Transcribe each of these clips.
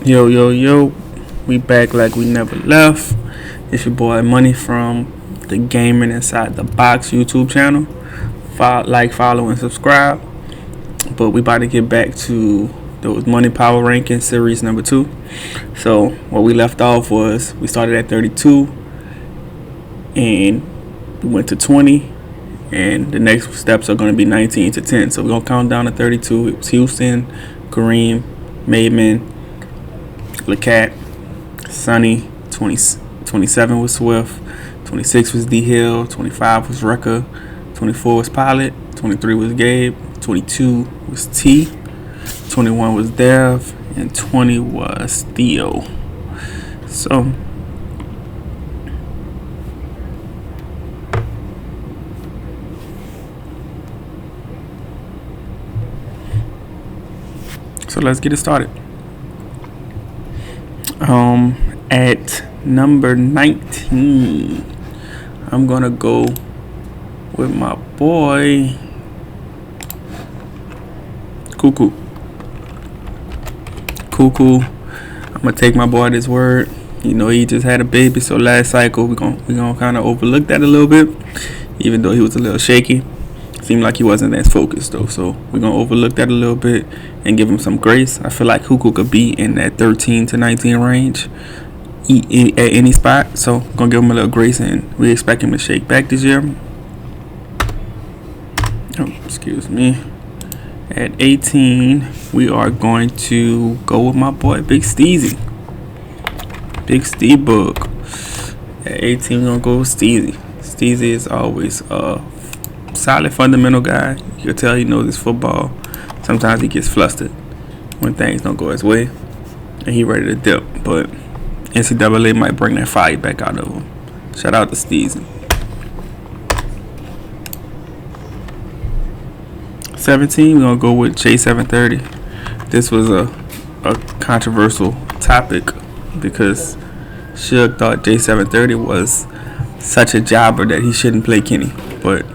Yo, yo, yo, we back like we never left. It's your boy Money from the Gaming Inside the Box YouTube channel. Follow, and subscribe. But we about to get back to those Money Power Ranking series number 2. So what we left off was we started at 32 and we went to 20. And the next steps are going to be 19 to 10. So we're going to count down to 32. It was Houston, Kareem, Maidman, LeCat, Sonny, 27 was Swift, 26 was D Hill, 25 was Rucker, 24 was Pilot, 23 was Gabe, 22 was T, 21 was Dev, and 20 was Theo. So let's get it started. At number 19, I'm gonna go with my boy Cuckoo. I'm gonna take my boy at his word. You know, he just had a baby, so last cycle we're gonna kind of overlook that a little bit, even though he was a little shaky. Seemed like he wasn't as focused though, so we're gonna overlook that a little bit and give him some grace. I feel like Cuckoo could be in that 13 to 19 range at any spot, so gonna give him a little grace, and we expect him to shake back this year. Excuse me. At 18, we are going to go with my boy Big Steezy. Big Steve Book. At 18, we're gonna go with Steezy. Steezy is always solid fundamental guy. You can tell he knows his football. Sometimes he gets flustered when things don't go his way, and he ready to dip. But NCAA might bring that fire back out of him. Shout out to Steezy. 17, we're gonna go with J730. This was a controversial topic because Suge thought J730 was such a jobber that he shouldn't play Kenny, but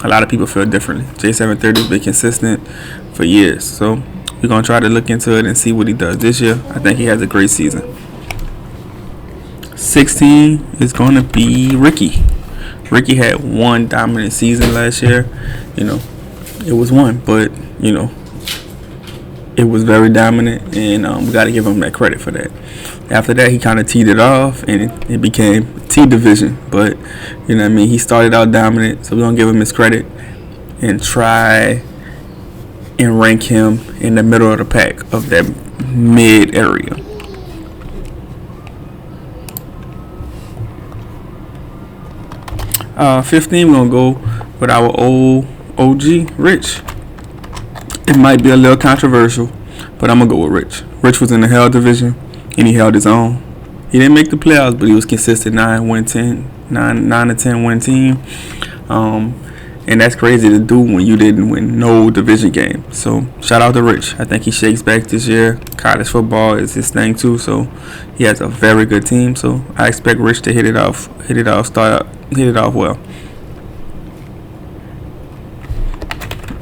a lot of people feel differently. J730 has been consistent for years, so we're gonna try to look into it and see what he does this year. I think he has a great season. 16 is gonna be Ricky. Ricky had one dominant season last year. You know, it was one, but you know, it was very dominant, and we got to give him that credit for that. After that, he kind of teed it off, and it became T division. But you know what I mean, he started out dominant, so we're gonna give him his credit and try and rank him in the middle of the pack of that mid area. Uh, 15, we're gonna go with our old OG Rich. It might be a little controversial, but I'm gonna go with Rich. Rich was in the Hell division, and he held his own. He didn't make the playoffs, but he was consistent 9 to 10 win team. And that's crazy to do when you didn't win no division game. So shout out to Rich. I think he shakes back this year. College football is his thing too, so he has a very good team. So I expect Rich to hit it off well.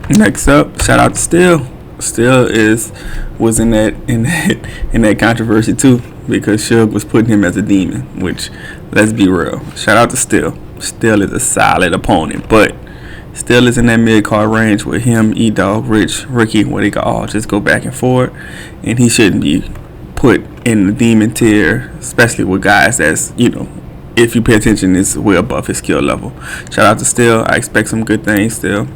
Next up, shout out to Still. Still was in that controversy too, because Suge was putting him as a demon, which, let's be real, shout out to Still. Still is a solid opponent, but Still is in that mid-card range with him, E-Dog, Rich, Ricky, where they can all just go back and forth, and he shouldn't be put in the demon tier, especially with guys that's, you know, if you pay attention, is way above his skill level. Shout out to Still. I expect some good things still.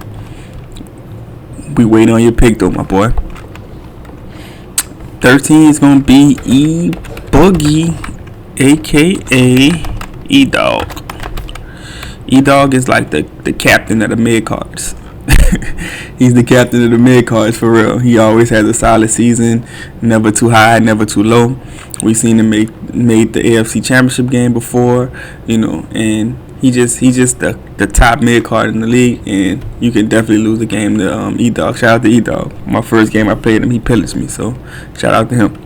We waiting on your pick though, my boy. 13 is gonna be E Boogie, aka E Dog. E Dog is like the captain of the mid cards. He's the captain of the mid cards for real. He always has a solid season, never too high, never too low. We've seen him made the AFC Championship game before, you know, and he's just the top mid card in the league, and you can definitely lose the game to E Dog. Shout out to E Dog. My first game I played him, he pillaged me, so shout out to him.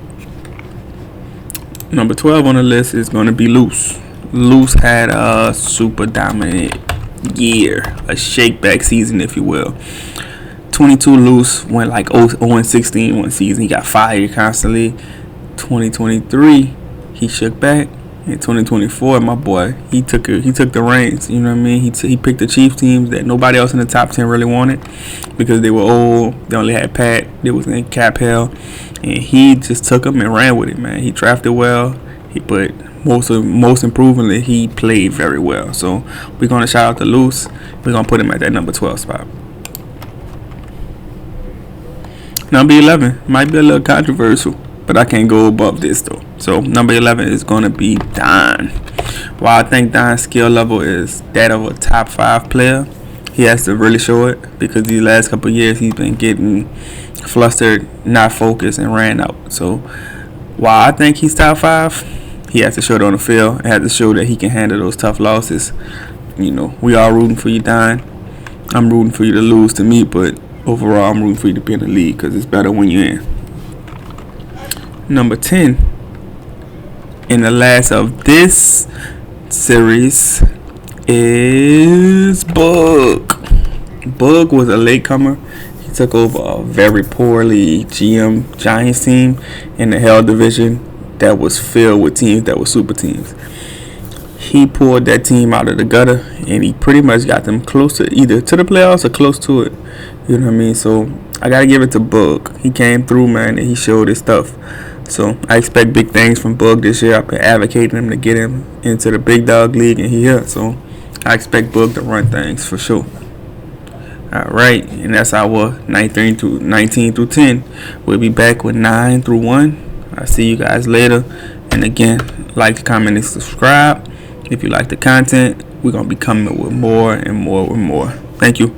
Number 12 on the list is going to be Loose. Loose had a super dominant year, a shake back season, if you will. 22 Loose went like 0-16 one season. He got fired constantly. 2023, he shook back. In 2024, my boy, he took the reins. You know what I mean? He picked the Chiefs teams that nobody else in the top 10 really wanted because they were old. They only had Pat. They was in cap hell, and he just took them and ran with it, man. He drafted well. But most improvingly, he played very well. So we're gonna shout out to Luce. We're gonna put him at that number 12 spot. Number 11 might be a little controversial, but I can't go above this though. So number 11 is gonna be Don. While I think Don's skill level is that of a top 5 player, he has to really show it because these last couple of years he's been getting flustered, not focused, and ran out. So while I think he's top 5, he has to show it on the field and has to show that he can handle those tough losses. You know, we are rooting for you, Don. I'm rooting for you to lose to me, but overall, I'm rooting for you to be in the league because it's better when you're in. Number 10, in the last of this series, is Bug. Bug was a latecomer. He took over a very poorly GM Giants team in the Hell Division that was filled with teams that were super teams. He pulled that team out of the gutter, and he pretty much got them close to either to the playoffs or close to it. You know what I mean? So I gotta give it to Bug. He came through, man, and he showed his stuff. So I expect big things from Bug this year. I've been advocating him to get him into the big dog league, and he here. So I expect Bug to run things for sure. All right, and that's our 19 through 10. We'll be back with 9 through 1. I'll see you guys later. And again, like, comment, and subscribe. If you like the content, we're going to be coming with more and more and more. Thank you.